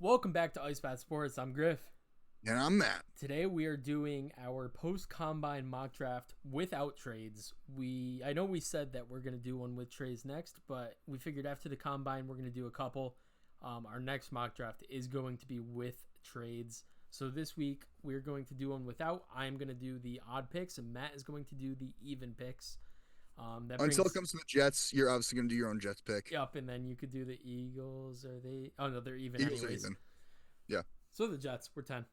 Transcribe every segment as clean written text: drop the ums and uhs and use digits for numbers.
Welcome back to Ice Bat Sports. I'm Griff. And I'm Matt. Today we are doing our post-combine mock draft without trades. I know we said that we're going to do one with trades next, but we figured after the combine we're going to do a couple. Our next mock draft is going to be with trades. So this week we're going to do one without. I'm going to do the odd picks, and Matt is going to do the even picks. Until it comes to the Jets, you're obviously going to do your own Jets pick. Yep, and then you could do the Eagles. Are they? Oh no, they're even Eagles anyways. are even. Yeah. So the Jets, we're 10.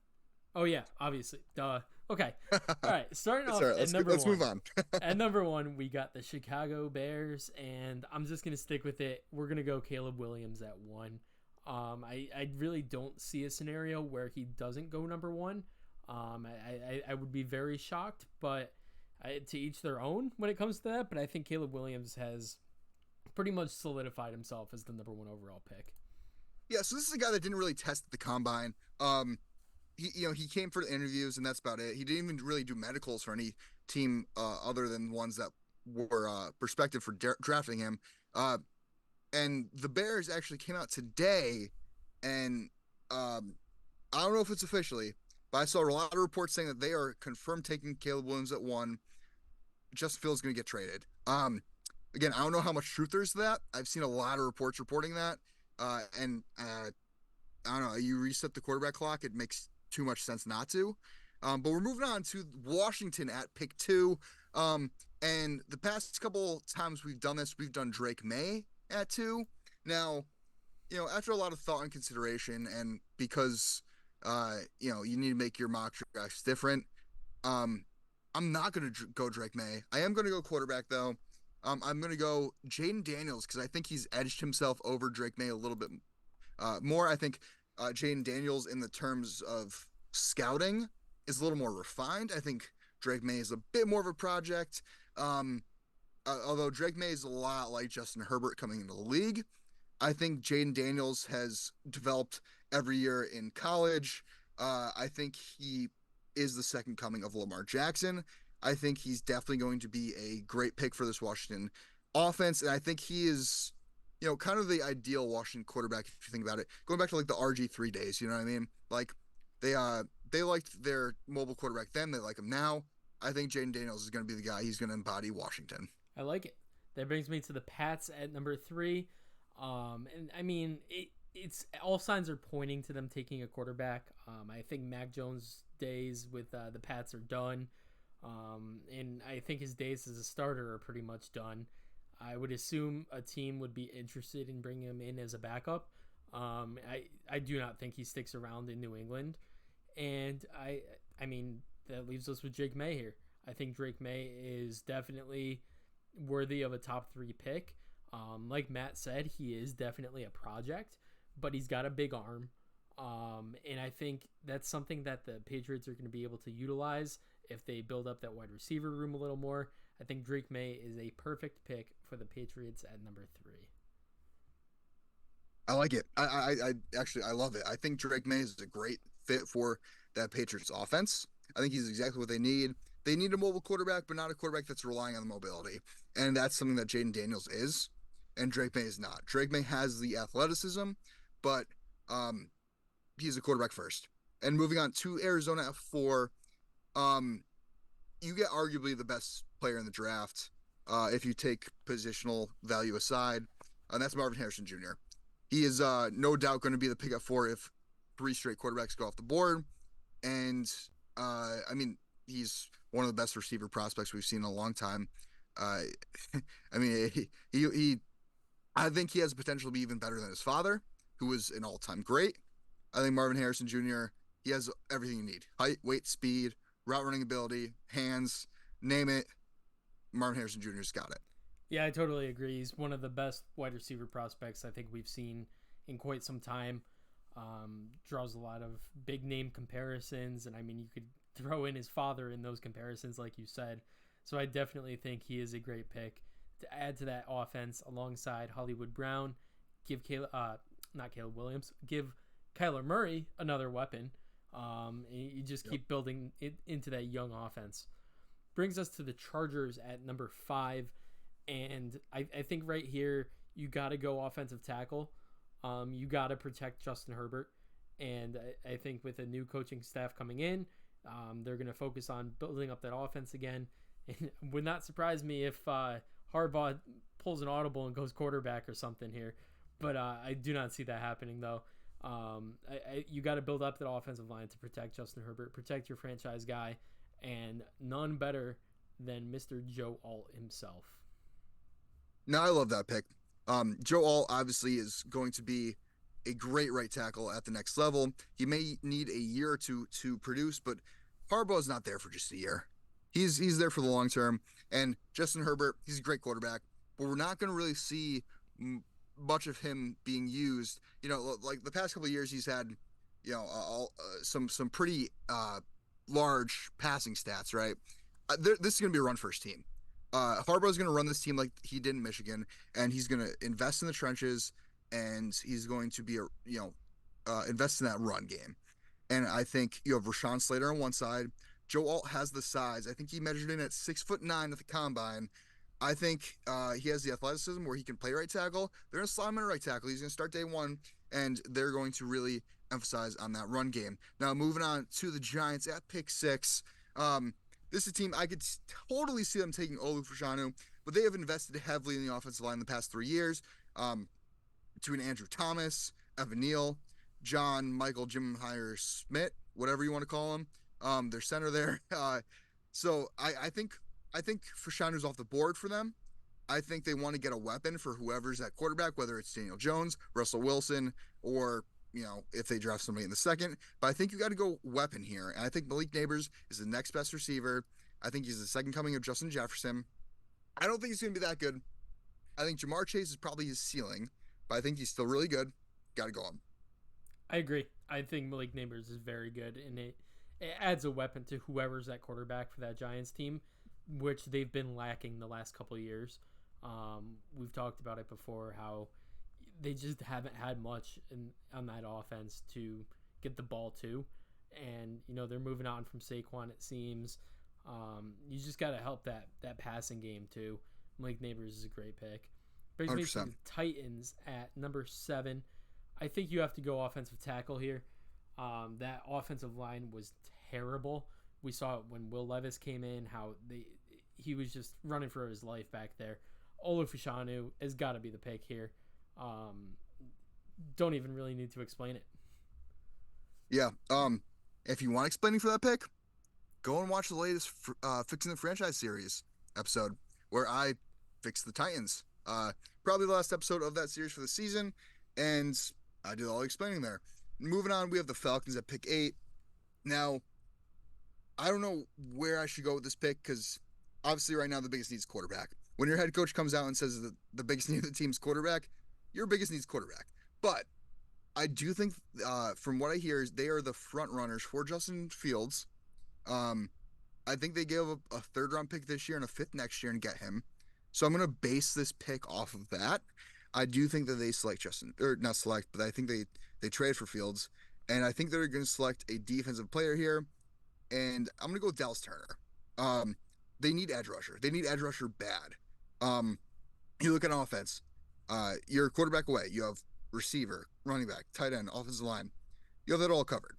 Oh yeah, obviously. Duh. Okay. All right. Starting off All right, at number let's one. move on. At number one, we got the Chicago Bears, and I'm just gonna stick with it. We're gonna go Caleb Williams at 1. I really don't see a scenario where he doesn't go number 1. I would be very shocked, but to each their own when it comes to that. But I think Caleb Williams has pretty much solidified himself as the number 1 overall pick. Yeah, so this is a guy that didn't really test at the combine. He came for the interviews and that's about it. He didn't even really do medicals for any team other than ones that were prospective for drafting him. And the Bears actually came out today, and I don't know if it's officially, but I saw a lot of reports saying that they are confirmed taking Caleb Williams at 1. Justin Fields going to get traded. Again, I don't know how much truth there's to that. I've seen a lot of reports reporting that. I don't know. You reset the quarterback clock. It makes too much sense not to. But we're moving on to Washington at pick 2. And the past couple times we've done this, we've done Drake Maye at 2. Now, after a lot of thought and consideration, and because you need to make your mock drafts different, I'm not going to go Drake Maye. I am going to go quarterback though. I'm going to go Jaden Daniels because I think he's edged himself over Drake Maye a little bit more. I think Jaden Daniels, in the terms of scouting, is a little more refined. I think Drake Maye is a bit more of a project. Although Drake Maye is a lot like Justin Herbert coming into the league, I think Jaden Daniels has developed every year in college. I think he is the second coming of Lamar Jackson. I think he's definitely going to be a great pick for this Washington offense. And I think he is, kind of the ideal Washington quarterback, if you think about it. Going back to like the RG3 days, you know what I mean? Like they liked their mobile quarterback then, they like him now. I think Jaden Daniels is going to be the guy. He's going to embody Washington. I like it. That brings me to the Pats at number 3. And I mean, it's all signs are pointing to them taking a quarterback. I think Mac Jones' days with the Pats are done. And I think his days as a starter are pretty much done. I would assume a team would be interested in bringing him in as a backup. I do not think he sticks around in New England. And I mean, that leaves us with Drake Maye here. I think Drake Maye is definitely worthy of a top 3 pick. Like Matt said, he is definitely a project, but he's got a big arm. And I think that's something that the Patriots are going to be able to utilize if they build up that wide receiver room a little more. I think Drake Maye is a perfect pick for the Patriots at number 3. I like it. I actually love it. I think Drake Maye is a great fit for that Patriots offense. I think he's exactly what they need. They need a mobile quarterback, but not a quarterback that's relying on the mobility. And that's something that Jaden Daniels is, and Drake Maye is not. Drake Maye has the athleticism, but he's a quarterback first. And moving on to Arizona at 4, you get arguably the best player in the draft if you take positional value aside, and that's Marvin Harrison Jr. He is no doubt going to be the pick at 4 if 3 straight quarterbacks go off the board. And I mean, he's one of the best receiver prospects we've seen in a long time. I mean, I think he has potential to be even better than his father, who was an all-time great. I think Marvin Harrison Jr., he has everything you need: height, weight, speed, route running ability, hands, name it. Marvin Harrison Jr.'s got it. Yeah, I totally agree. He's one of the best wide receiver prospects I think we've seen in quite some time. Draws a lot of big name comparisons, and I mean, you could throw in his father in those comparisons, like you said. So I definitely think he is a great pick to add to that offense alongside Hollywood Brown. Give not Caleb Williams, give Kyler Murray another weapon. You just keep building it into that young offense. Brings us to the Chargers at number 5. And I think right here, you got to go offensive tackle. You got to protect Justin Herbert. And I think with a new coaching staff coming in, they're going to focus on building up that offense again. And it would not surprise me if Harbaugh pulls an audible and goes quarterback or something here. But I do not see that happening, though. You got to build up that offensive line to protect Justin Herbert, protect your franchise guy, and none better than Mr. Joe Alt himself. No, I love that pick. Joe Alt obviously is going to be a great right tackle at the next level. He may need a year or two to produce, but Harbaugh is not there for just a year. He's there for the long term. And Justin Herbert, he's a great quarterback, but we're not going to really see much of him being used. Like the past couple of years, he's had, some pretty large passing stats, right? This is going to be a run first team. Harbaugh is going to run this team like he did in Michigan, and he's going to invest in the trenches, and he's going to be invest in that run game. And I think you have Rashawn Slater on one side. Joe Alt has the size. I think he measured in at 6'9" at the combine. I think he has the athleticism where he can play right tackle. They're going to slide him in right tackle. He's going to start day one, and they're going to really emphasize on that run game. Now, moving on to the Giants at pick 6. This is a team I could totally see them taking Olu Fashanu, but they have invested heavily in the offensive line the past 3 years. Between Andrew Thomas, Evan Neal, John Michael Jim Hire Smith, whatever you want to call him, their center there. So I think Fashanu's off the board for them. I think they want to get a weapon for whoever's at quarterback, whether it's Daniel Jones, Russell Wilson, or if they draft somebody in the second. But I think you got to go weapon here. And I think Malik Nabers is the next best receiver. I think he's the second coming of Justin Jefferson. I don't think he's going to be that good. I think Jamar Chase is probably his ceiling, but I think he's still really good. Got to go on. I agree. I think Malik Nabers is very good, and it adds a weapon to whoever's at quarterback for that Giants team, which they've been lacking the last couple of years. We've talked about it before, how they just haven't had much on that offense to get the ball to. And, they're moving on from Saquon, it seems. You just got to help that passing game, too. Malik Nabers is a great pick. Brings 100%. Me to the Titans at number 7. I think you have to go offensive tackle here. That offensive line was terrible. We saw it when Will Levis came in, how he was just running for his life back there. Olu Fashanu has got to be the pick here. Don't even really need to explain it. Yeah. If you want explaining for that pick, go and watch the latest Fixing the Franchise series episode where I fixed the Titans. Probably the last episode of that series for the season, and I did all the explaining there. Moving on, we have the Falcons at pick 8. Now, I don't know where I should go with this pick because obviously right now the biggest need is quarterback. When your head coach comes out and says that the biggest need of the team's quarterback, your biggest need is quarterback. But I do think, from what I hear, is they are the front runners for Justin Fields. I think they gave a 3rd-round pick this year and a 5th next year and get him. So I'm going to base this pick off of that. I do think that they select not select, but I think they trade for Fields. And I think they're going to select a defensive player here. And I'm going to go with Dallas Turner. They need edge rusher. They need edge rusher bad. You look at offense. You're quarterback away. You have receiver, running back, tight end, offensive line. You have that all covered.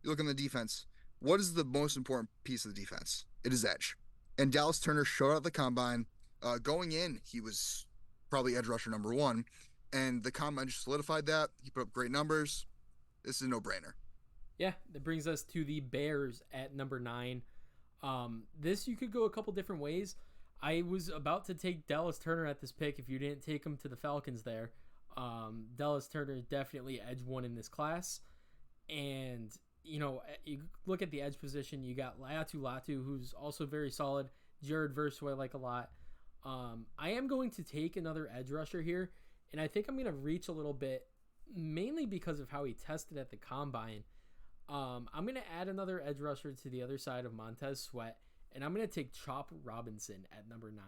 You look on the defense. What is the most important piece of the defense? It is edge. And Dallas Turner showed out the combine. Going in, he was probably edge rusher number 1. And the combine just solidified that. He put up great numbers. This is a no-brainer. Yeah, that brings us to the Bears at number 9. This you could go a couple different ways. I was about to take Dallas Turner at this pick if you didn't take him to the Falcons there. Dallas Turner definitely edge 1 in this class. And, you look at the edge position, you got Latu, who's also very solid. Jared Verse, who I like a lot. I am going to take another edge rusher here, and I think I'm going to reach a little bit, mainly because of how he tested at the combine. I'm going to add another edge rusher to the other side of Montez Sweat, and I'm going to take Chop Robinson at number 9.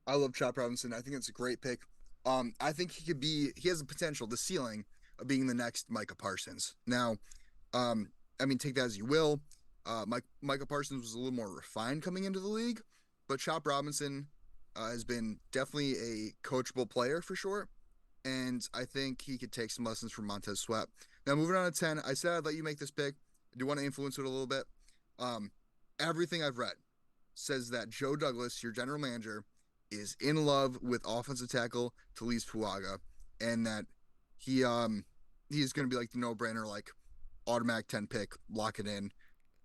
I love Chop Robinson. I think it's a great pick. I think he has the potential, the ceiling of being the next Micah Parsons. Now, take that as you will. Micah Parsons was a little more refined coming into the league, but Chop Robinson has been definitely a coachable player for sure. and I think he could take some lessons from Montez Sweat. Now, moving on to 10, I said I'd let you make this pick. I do want to influence it a little bit. Um, Everything I've read says that Joe Douglas, your general manager, is in love with offensive tackle Talise Fuaga, and that he's going to be like the no-brainer, like automatic 10 pick, lock it in.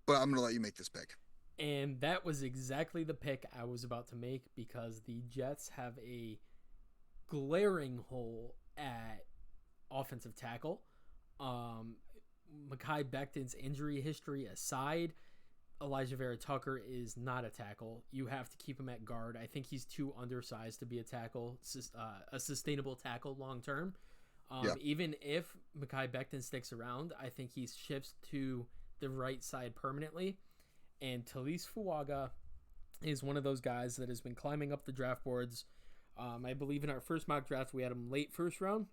But I'm going to let you make this pick. And that was exactly the pick I was about to make because the Jets have a glaring hole at offensive tackle. Mekhi Becton's injury history aside, Elijah Vera Tucker is not a tackle. You have to keep him at guard. I think he's too undersized to be a tackle, a sustainable tackle long term. Even if Mekhi Becton sticks around, I think he shifts to the right side permanently. And Talise Fuaga is one of those guys that has been climbing up the draft boards. I believe in our first mock draft we had him late first round.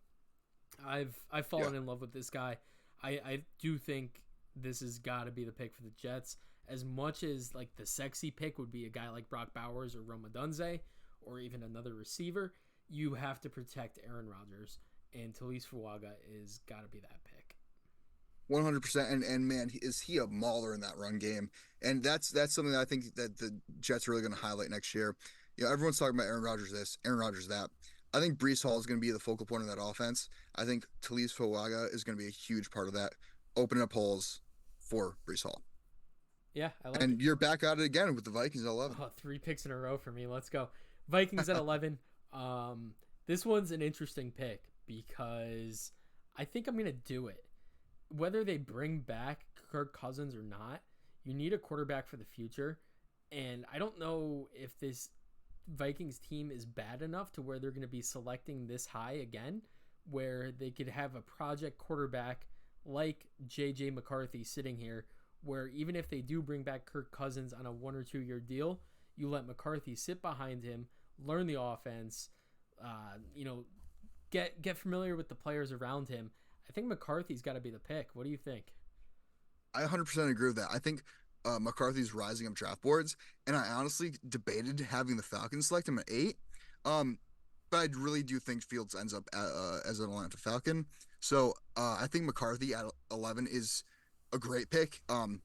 I've fallen in love with this guy. I do think this has got to be the pick for the Jets. As much as like the sexy pick would be a guy like Brock Bowers or Rome Odunze or even another receiver, you have to protect Aaron Rodgers, and Talise Fuaga is got to be that pick. 100%. And man, is he a mauler in that run game? And that's something that I think that the Jets are really going to highlight next year. You know, everyone's talking about Aaron Rodgers this, Aaron Rodgers that. I think Breece Hall is going to be the focal point of that offense. I think Talise Fuaga is going to be a huge part of that, opening up holes for Breece Hall. Yeah, I like and you're back at it again with the Vikings at 11. 3 picks in a row for me. Let's go. Vikings at 11. This one's an interesting pick because I think I'm going to do it. Whether they bring back Kirk Cousins or not, you need a quarterback for the future. And I don't know if this Vikings team is bad enough to where they're going to be selecting this high again, where they could have a project quarterback like J.J. McCarthy sitting here, where even if they do bring back Kirk Cousins on a 1 or 2 year deal, you let McCarthy sit behind him, learn the offense, get familiar with the players around him. I think McCarthy's got to be the pick. What do you think? I 100% agree with that. I think McCarthy's rising up draft boards, and I honestly debated having the Falcons select him at 8. But I really do think Fields ends up as an Atlanta Falcon. So I think McCarthy at 11 is a great pick. And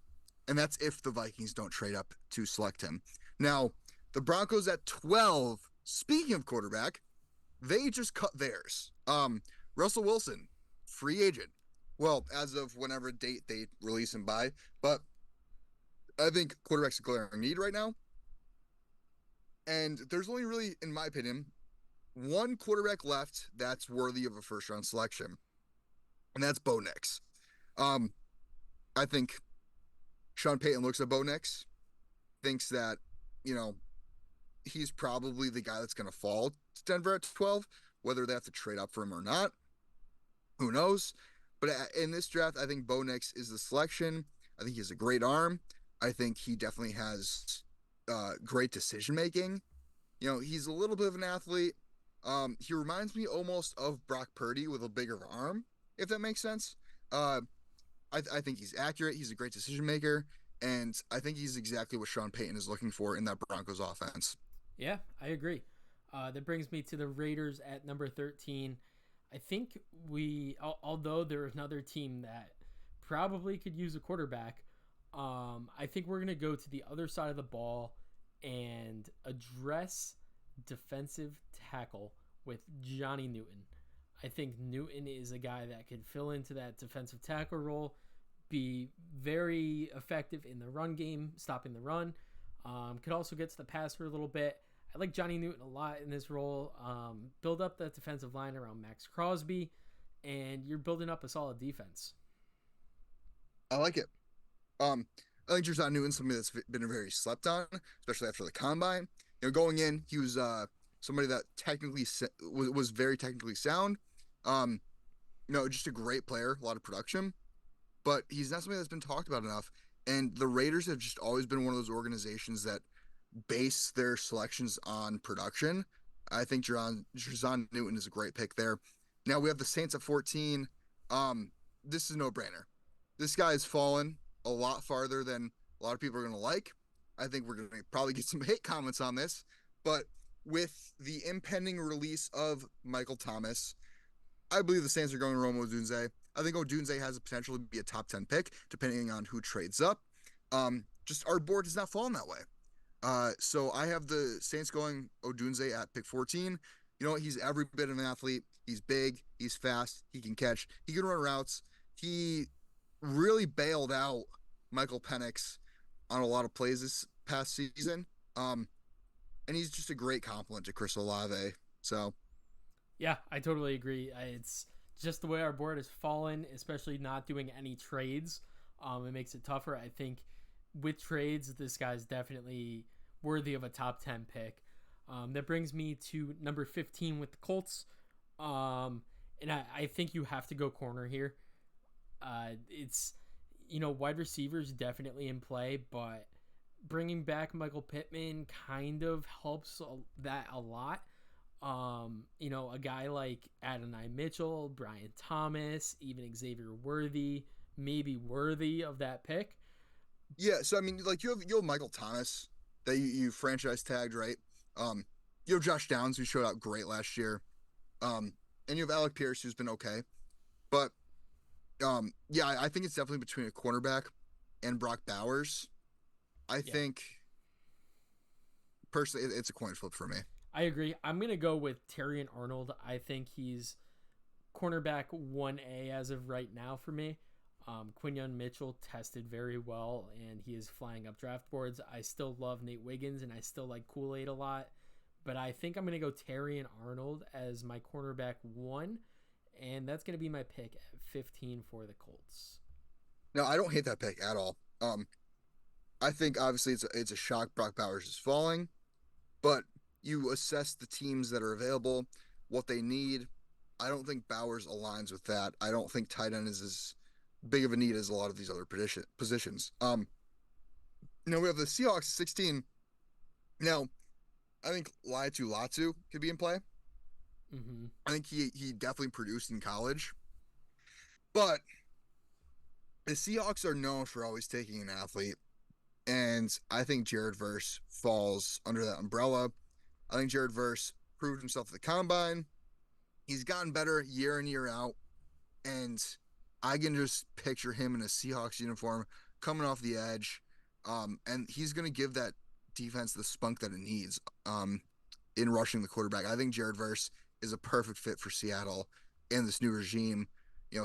that's if the Vikings don't trade up to select him. Now, the Broncos at 12, speaking of quarterback, they just cut theirs. Russell Wilson, free agent. Well, as of whenever date they release him by. But I think quarterback's a glaring need right now. And there's only really, in my opinion, one quarterback left that's worthy of a first-round selection. And that's Bo Nix. I think Sean Payton looks at Bo Nix, thinks that, he's probably the guy that's going to fall to Denver at 12, whether they have to trade up for him or not. Who knows? But in this draft, I think Bo Nix is the selection. I think he has a great arm. I think he definitely has great decision-making. He's a little bit of an athlete. He reminds me almost of Brock Purdy with a bigger arm, if that makes sense. I think he's accurate. He's a great decision maker, and I think he's exactly what Sean Payton is looking for in that Broncos offense. Yeah, I agree. That brings me to the Raiders at number 13. I think although they're another team that probably could use a quarterback, I think we're going to go to the other side of the ball and address defensive tackle with Johnny Newton. I think Newton is a guy that could fill into that defensive tackle role, be very effective in the run game, stopping the run. Could also get to the passer a little bit. I like Johnny Newton a lot in this role. Build up that defensive line around Max Crosby, and you're building up a solid defense. I like it. I think Johnny Newton's somebody that's been very slept on, especially after the combine. Going in, he was somebody that technically was very technically sound. Just a great player, a lot of production, but he's not somebody that's been talked about enough. And the Raiders have just always been one of those organizations that base their selections on production. I think Johnny Newton is a great pick there. Now we have the Saints at 14. This is a no-brainer. This guy has fallen a lot farther than a lot of people are going to like. I think we're going to probably get some hate comments on this, but with the impending release of Michael Thomas, I believe the Saints are going Rome Odunze. I think Odunze has the potential to be a top 10 pick, depending on who trades up. Just our board does not fall in that way. So I have the Saints going Odunze at pick 14. You know what? He's every bit of an athlete. He's big. He's fast. He can catch. He can run routes. He really bailed out Michael Penix on a lot of plays this past season. And he's just a great compliment to Chris Olave. So Yeah, I totally agree. It's just the way our board has fallen, especially not doing any trades. It makes it tougher. I think with trades, this guy's definitely worthy of a top 10 pick. That brings me to number 15 with the Colts. And I think you have to go corner here. It's, wide receivers definitely in play, but bringing back Michael Pittman kind of helps that a lot. A guy like Adonai Mitchell, Brian Thomas, even Xavier maybe worthy of that pick. yeah, so I mean, like you have Michael Thomas that you franchise tagged, right? You have Josh Downs who showed out great last year. And you have Alec Pierce who's been okay. But yeah, I think it's definitely between a cornerback and Brock Bowers. I think personally it's a coin flip for me. I agree. I'm going to go with Terrion Arnold. I think he's cornerback 1A as of right now for me. Quinyon Mitchell tested very well, and he is flying up draft boards. I still love Nate Wiggins, and I still like Kool-Aid a lot. But I think I'm going to go Terrion Arnold as my cornerback 1, and that's going to be my pick at 15 for the Colts. No, I don't hate that pick at all. I think obviously it's a shock Brock Bowers is falling, but you assess the teams that are available, what they need. I don't think Bowers aligns with that. I don't think tight end is as big of a need as a lot of these other positions. We have the Seahawks 16. Now, I think Latu could be in play. Mm-hmm. I think he definitely produced in college. But the Seahawks are known for always taking an athlete. And I think Jared Verse falls under that umbrella. I think Jared Verse proved himself at the combine. He's gotten better year in, year out. And I can just picture him in a Seahawks uniform coming off the edge. And he's going to give that defense the spunk that it needs in rushing the quarterback. I think Jared Verse is a perfect fit for Seattle and this new regime.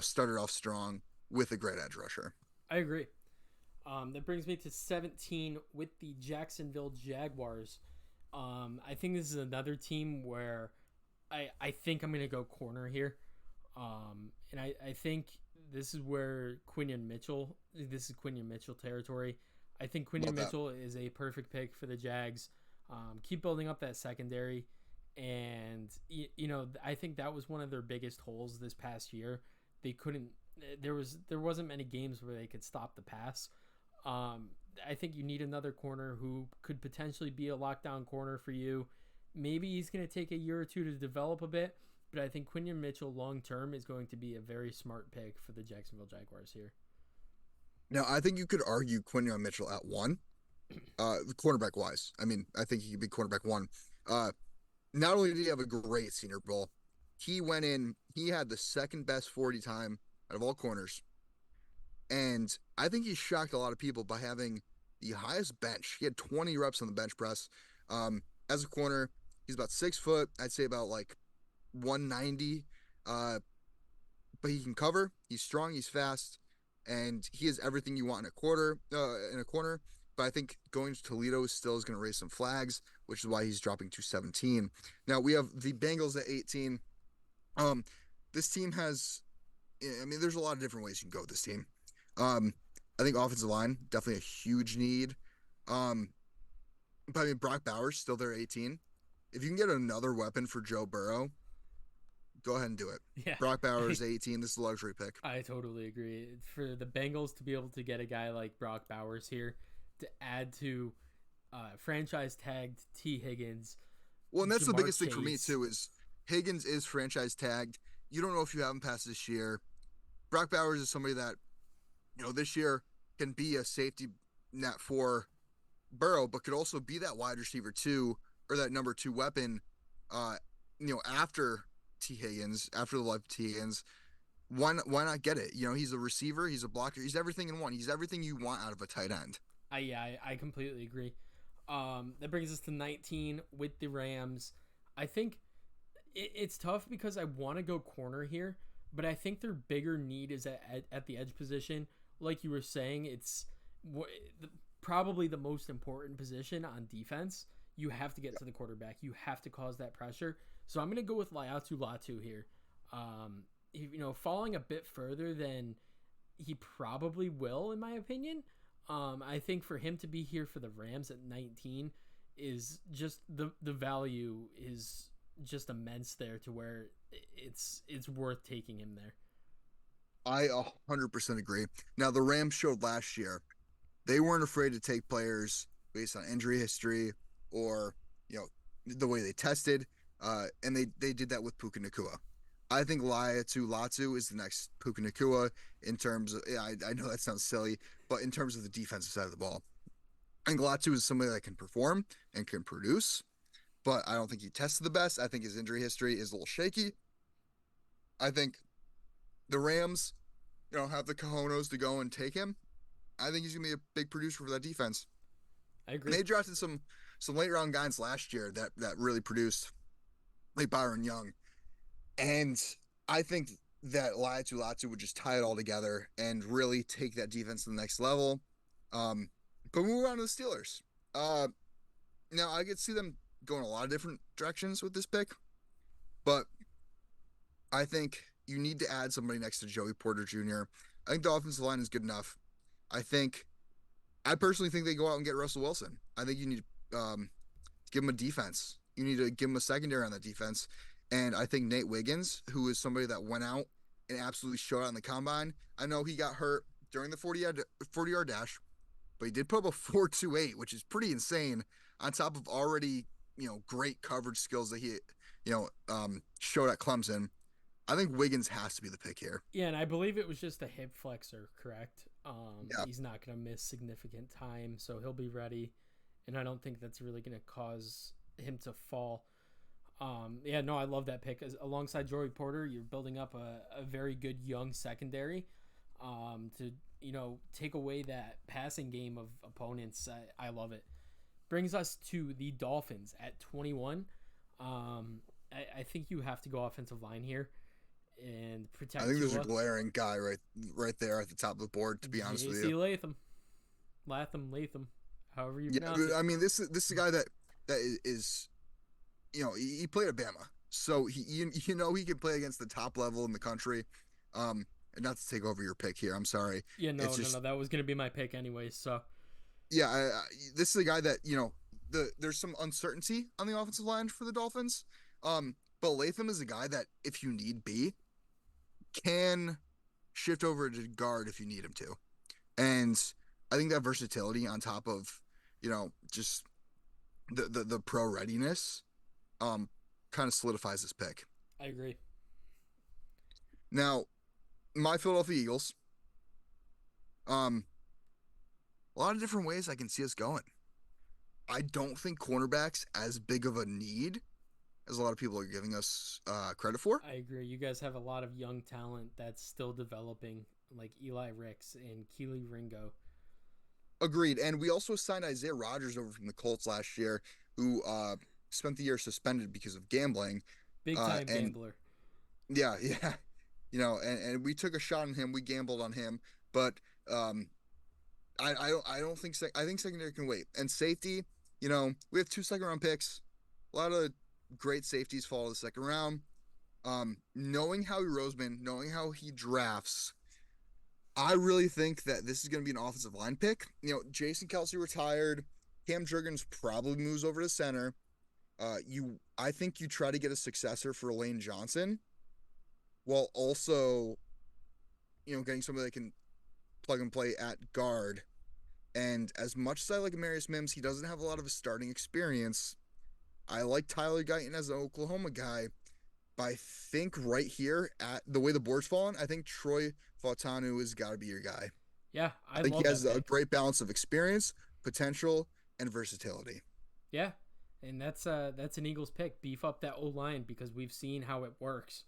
Started off strong with a great edge rusher. I agree. That brings me to 17 with the Jacksonville Jaguars. I think this is another team where I think I'm going to go corner here. And I think this is Quinyon Mitchell territory. I think Quinyon Mitchell is a perfect pick for the Jags. Keep building up that secondary. And, I think that was one of their biggest holes this past year. They couldn't, there wasn't many games where they could stop the pass. I think you need another corner who could potentially be a lockdown corner for you. Maybe he's going to take a year or two to develop a bit, but I think Quinyon Mitchell long-term is going to be a very smart pick for the Jacksonville Jaguars here. Now, I think you could argue Quinyon Mitchell at 1, cornerback-wise. I mean, I think he could be cornerback 1. Not only did he have a great Senior Bowl, he had the second best 40 time out of all corners. And I think he shocked a lot of people by having the highest bench. He had 20 reps on the bench press. As a corner, he's about 6 foot. I'd say about like 190. But he can cover. He's strong. He's fast. And he has everything you want in a corner. But I think going to Toledo still is going to raise some flags, which is why he's dropping to 17. Now we have the Bengals at 18. This team has, there's a lot of different ways you can go with this team. I think offensive line, definitely a huge need. But Brock Bowers still there at 18. If you can get another weapon for Joe Burrow, go ahead and do it. Yeah. Brock Bowers, 18. This is a luxury pick. I totally agree. For the Bengals to be able to get a guy like Brock Bowers here to add to franchise tagged T. Higgins. Well, and that's the biggest thing for me, too, is Higgins is franchise tagged. You don't know if you have him past this year. Brock Bowers is somebody that, this year can be a safety net for Burrow, but could also be that wide receiver 2 or that number 2 weapon, after T. Higgins, after the life of T. Higgins. Why not get it? He's a receiver, he's a blocker, he's everything in one. He's everything you want out of a tight end. I completely agree. That brings us to 19 with the Rams. I think it's tough because I want to go corner here, but I think their bigger need is at the edge position. Like you were saying, it's probably the most important position on defense. You have to get to the quarterback. You have to cause that pressure. So I'm going to go with Latu here. Falling a bit further than he probably will, in my opinion. I think for him to be here for the Rams at 19 is just the value is just immense there to where it's worth taking him there. I 100% agree. Now, the Rams showed last year they weren't afraid to take players based on injury history or, the way they tested, and they did that with Puka Nacua. I think Latu is the next Puka Nacua in terms of, I know that sounds silly, but in terms of the defensive side of the ball. I think Latu is somebody that can perform and can produce, but I don't think he tested the best. I think his injury history is a little shaky. I think the Rams, have the cojones to go and take him. I think he's going to be a big producer for that defense. I agree. And they drafted some late round guys last year that really produced, like Byron Young. And I think that Latu would just tie it all together and really take that defense to the next level. But move on to the Steelers. Now, I could see them going a lot of different directions with this pick, but I think you need to add somebody next to Joey Porter Jr. I think the offensive line is good enough. I personally think they go out and get Russell Wilson. I think you need to give him a defense. You need to give him a secondary on that defense. And I think Nate Wiggins, who is somebody that went out and absolutely showed out in the combine. I know he got hurt during the 40-yard dash, but he did put up a 4.28, which is pretty insane on top of already, great coverage skills that he, showed at Clemson. I think Wiggins has to be the pick here. Yeah, and I believe it was just a hip flexor, correct? Yeah. He's not going to miss significant time, so he'll be ready. And I don't think that's really going to cause him to fall. I love that pick. Alongside Joey Porter, you're building up a very good young secondary to, take away that passing game of opponents. I love it. Brings us to the Dolphins at 21. I think you have to go offensive line here and protect. I think there's Tua. a glaring guy right there at the top of the board, to be honest with you. Latham, however you pronounce it. I mean, this is a guy that is, he played at Bama, so he can play against the top level in the country. And not to take over your pick here, I'm sorry. Yeah, no, that was gonna be my pick anyways. So yeah, this is a guy that there's some uncertainty on the offensive line for the Dolphins. But Latham is a guy that, if you need be, can shift over to guard if you need him to. And I think that versatility on top of, just the pro readiness, kind of solidifies this pick. I agree. Now, my Philadelphia Eagles, a lot of different ways I can see us going. I don't think cornerback's as big of a need as a lot of people are giving us credit for. I agree. You guys have a lot of young talent that's still developing, like Eli Ricks and Keely Ringo. Agreed. And we also signed Isaiah Rodgers over from the Colts last year, who spent the year suspended because of gambling. Big time gambler. Yeah. And we took a shot on him. We gambled on him, but I don't think I think secondary can wait. And safety, we have 2 second-round picks. A lot of great safeties fall to the second round. Knowing Howie Roseman, knowing how he drafts, I really think that this is going to be an offensive line pick. Jason Kelce retired. Cam Jurgens probably moves over to center. I think you try to get a successor for Lane Johnson, while also, getting somebody that can plug and play at guard. And as much as I like Amarius Mims, he doesn't have a lot of a starting experience. I like Tyler Guyton as an Oklahoma guy, but I think right here, at the way the board's fallen, I think Troy Fautanu has got to be your guy. Yeah, I think he has a great balance of experience, potential, and versatility. Yeah, That's an Eagles pick. Beef up that O line because we've seen how it works.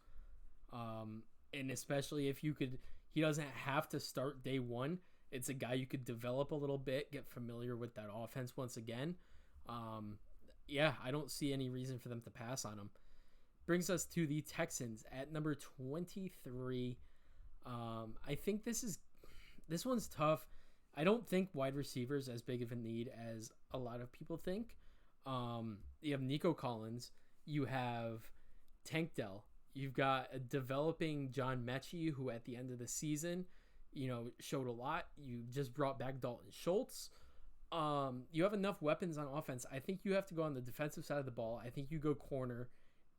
And especially if you could, he doesn't have to start day one. It's a guy you could develop a little bit, get familiar with that offense once again. Yeah, I don't see any reason for them to pass on him. Brings us to the Texans at number 23. I think this one's tough. I don't think wide receivers as big of a need as a lot of people think. You have Nico Collins. You have Tank Dell. You've got a developing John Mechie, who at the end of the season, showed a lot. You just brought back Dalton Schultz. You have enough weapons on offense. I think you have to go on the defensive side of the ball. I think you go corner,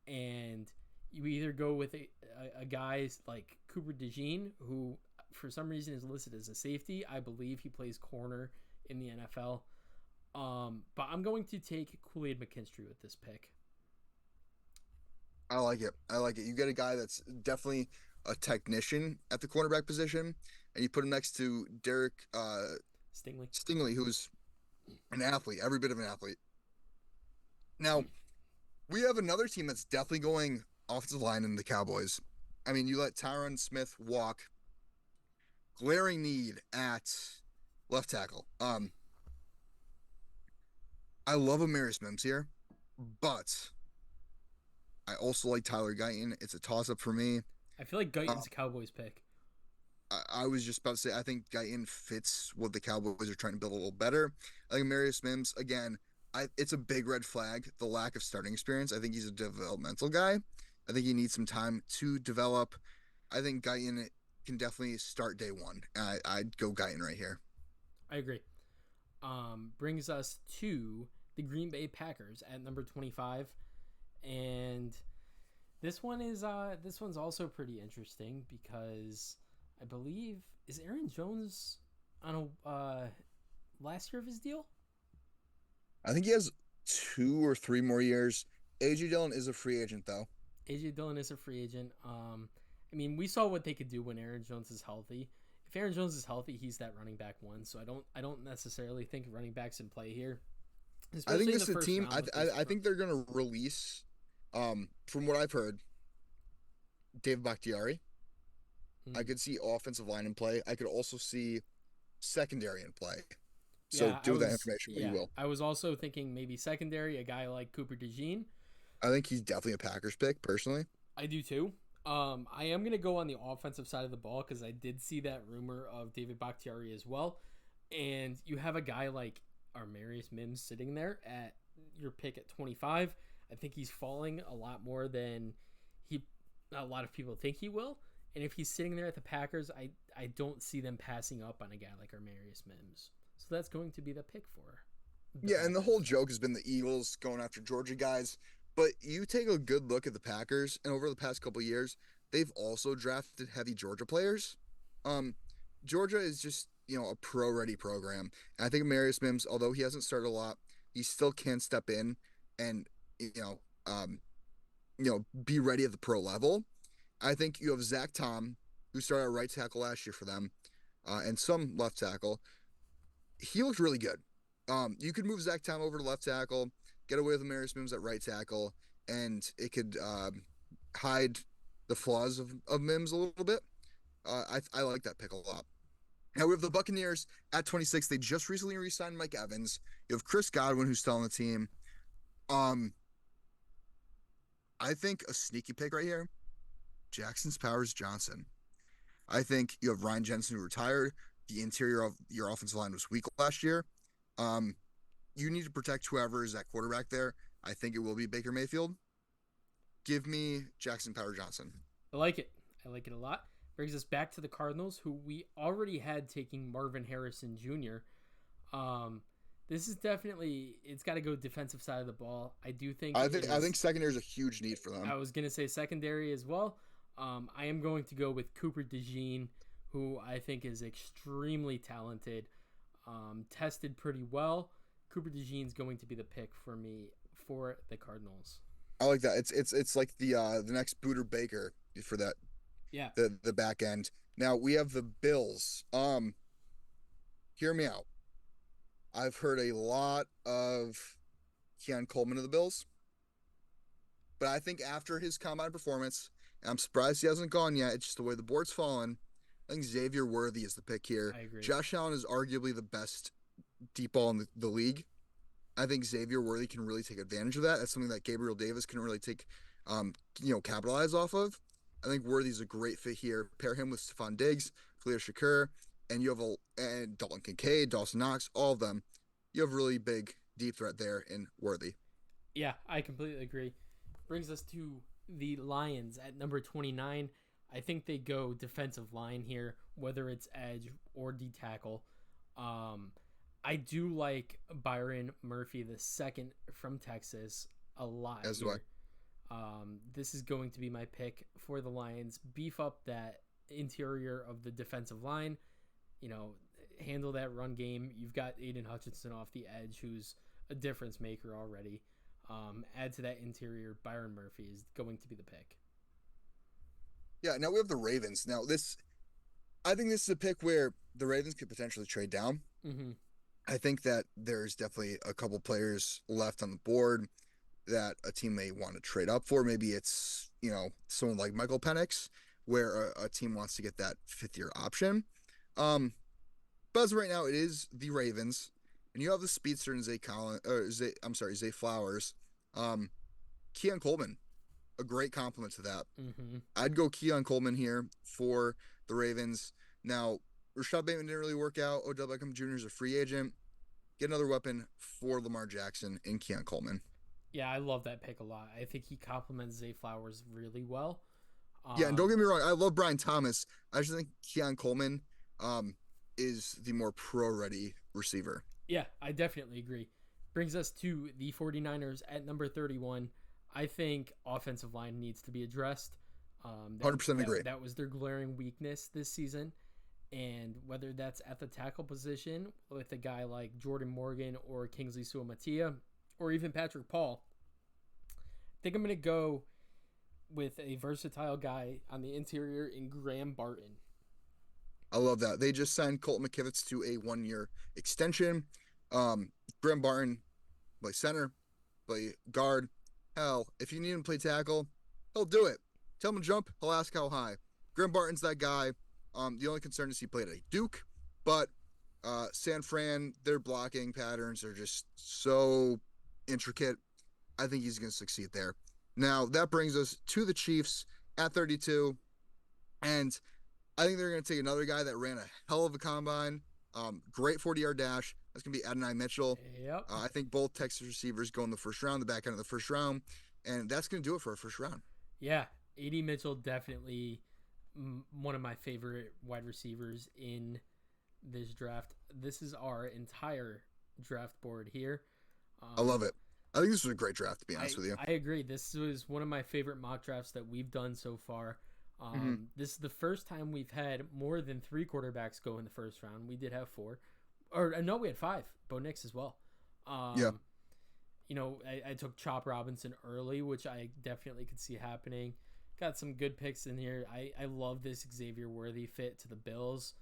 and you either go with a guy like Cooper DeJean, who for some reason is listed as a safety. I believe he plays corner in the NFL. But I'm going to take Kool-Aid McKinstry with this pick. I like it. You get a guy that's definitely a technician at the cornerback position, and you put him next to Derek Stingley, who's an athlete, every bit of an athlete. Now, we have another team that's definitely going offensive line in the Cowboys. I mean, you let Tyron Smith walk. Glaring need at left tackle. I love Amarius Mims here, but I also like Tyler Guyton. It's a toss-up for me. I feel like Guyton's a Cowboys pick. I was just about to say, I think Guyton fits what the Cowboys are trying to build a little better. I think Amarius Mims, again, it's a big red flag, the lack of starting experience. I think he's a developmental guy. I think he needs some time to develop. I think Guyton can definitely start day one. I'd go Guyton right here. I agree. Brings us to the Green Bay Packers at number 25, and this one's also pretty interesting because I believe is Aaron Jones on a last year of his deal. I think he has 2 or 3 more years. AJ Dillon is a free agent though. AJ Dillon is a free agent. I mean, we saw what they could do when Aaron Jones is healthy. If Aaron Jones is healthy, he's that running back one. So I don't necessarily think running backs in play here. I think this is a team. I think they're going to release, from what I've heard, David Bakhtiari. I could see offensive line in play. I could also see secondary in play. So do that information what you will. I was also thinking maybe secondary, a guy like Cooper DeJean. I think he's definitely a Packers pick, personally. I do too. I am going to go on the offensive side of the ball because I did see that rumor of David Bakhtiari as well. And you have a guy like Amarius Mims sitting there at your pick at 25. I think he's falling a lot more than a lot of people think he will. And if he's sitting there at the Packers, I don't see them passing up on a guy like Amarius Mims. So that's going to be the pick for. Yeah, and the whole joke has been the Eagles going after Georgia guys. But you take a good look at the Packers, and over the past couple of years, they've also drafted heavy Georgia players. Georgia is just, a pro-ready program. And I think Amarius Mims, although he hasn't started a lot, he still can step in and, be ready at the pro level. I think you have Zach Tom, who started at right tackle last year for them, and some left tackle. He looked really good. You could move Zach Tom over to left tackle, get away with Amarius Mims at right tackle, and it could hide the flaws of Mims a little bit. I like that pick a lot. Now we have the Buccaneers at 26. They just recently re-signed Mike Evans. You have Chris Godwin, who's still on the team. I think a sneaky pick right here, Jackson Powers Johnson. I think you have Ryan Jensen, who retired. The interior of your offensive line was weak last year. You need to protect whoever is at quarterback there. I think it will be Baker Mayfield. Give me Jackson Powers Johnson. I like it. I like it a lot. Brings us back to the Cardinals, who we already had taking Marvin Harrison Jr. This is definitely, it's got to go defensive side of the ball. I think secondary is a huge need for them. I was going to say secondary as well. I am going to go with Cooper DeJean, who I think is extremely talented, tested pretty well. Cooper DeJean's going to be the pick for me for the Cardinals. I like that. It's like the next Booter Baker for that. Yeah. The back end. Now we have the Bills. Hear me out. I've heard a lot of Keon Coleman of the Bills. But I think after his combine performance, and I'm surprised he hasn't gone yet. It's just the way the board's fallen. I think Xavier Worthy is the pick here. I agree. Josh Allen is arguably the best deep ball in the league. I think Xavier Worthy can really take advantage of that. That's something that Gabriel Davis can really capitalize off of. I think Worthy's a great fit here. Pair him with Stephon Diggs, Khalil Shakur, and you have and Dalton Kincaid, Dawson Knox, all of them. You have really big deep threat there in Worthy. Yeah, I completely agree. Brings us to the Lions at number 29. I think they go defensive line here, whether it's edge or D tackle. I do like Byron Murphy the second from Texas a lot. As do I. This is going to be my pick for the Lions. Beef up that interior of the defensive line. Handle that run game. You've got Aiden Hutchinson off the edge, who's a difference maker already. Add to that interior, Byron Murphy is going to be the pick. Yeah, now we have the Ravens. Now I think this is a pick where the Ravens could potentially trade down. Mm-hmm. I think that there's definitely a couple players left on the board that a team may want to trade up for. Maybe it's, someone like Michael Penix, where a team wants to get that fifth-year option. But as of right now, it is the Ravens, and you have the speedster in Zay Flowers. Keon Coleman, a great compliment to that. Mm-hmm. I'd go Keon Coleman here for the Ravens. Now, Rashad Bateman didn't really work out. Odell Beckham Jr. is a free agent. Get another weapon for Lamar Jackson in Keon Coleman. Yeah, I love that pick a lot. I think he complements Zay Flowers really well. Yeah, and don't get me wrong, I love Brian Thomas. I just think Keon Coleman is the more pro-ready receiver. Yeah, I definitely agree. Brings us to the 49ers at number 31. I think offensive line needs to be addressed. 100% agree. That was their glaring weakness this season. And whether that's at the tackle position with a guy like Jordan Morgan or Kingsley Suamataia or even Patrick Paul, I think I'm going to go with a versatile guy on the interior in Graham Barton. I love that. They just signed Colton McKivitz to a 1-year extension. Graham Barton, play center, play guard. Hell, if you need him to play tackle, he'll do it. Tell him to jump, he'll ask how high. Graham Barton's that guy. The only concern is he played at Duke, but San Fran, their blocking patterns are just so intricate. I think he's going to succeed there. Now, that brings us to the Chiefs at 32, and I think they're going to take another guy that ran a hell of a combine. Great 40-yard dash. That's going to be Adonai Mitchell. Yep. I think both Texas receivers go in the first round, the back end of the first round, and that's going to do it for a first round. Yeah, A.D. Mitchell definitely one of my favorite wide receivers in this draft. This is our entire draft board here. I love it. I think this was a great draft, to be honest with you. I agree. This was one of my favorite mock drafts that we've done so far. This is the first time we've had more than 3 quarterbacks go in the first round. We did have 4. Or no, we had 5. Bo Nix as well. Yeah. I took Chop Robinson early, which I definitely could see happening. Got some good picks in here. I love this Xavier Worthy fit to the Bills.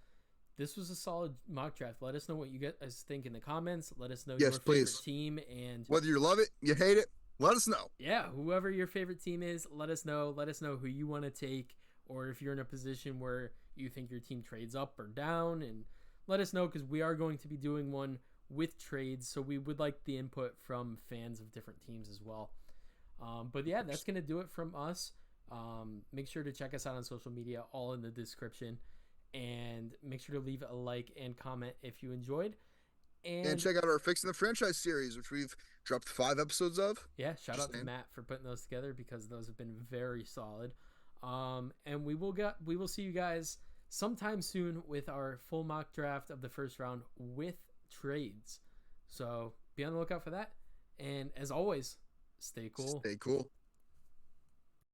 This was a solid mock draft. Let us know what you guys think in the comments. Let us know your favorite team. And whether you love it, you hate it, let us know. Yeah, whoever your favorite team is, let us know. Let us know who you want to take, or if you're in a position where you think your team trades up or down. And let us know, because we are going to be doing one with trades, so we would like the input from fans of different teams as well. But yeah, that's going to do it from us. Make sure to check us out on social media, all in the description, and make sure to leave a like and comment if you enjoyed. And check out our Fixing the Franchise series, which we've dropped 5 episodes of. Yeah, shout out to Matt for putting those together, because those have been very solid. And we will see you guys sometime soon with our full mock draft of the first round with trades. So be on the lookout for that. And as always, stay cool. Stay cool.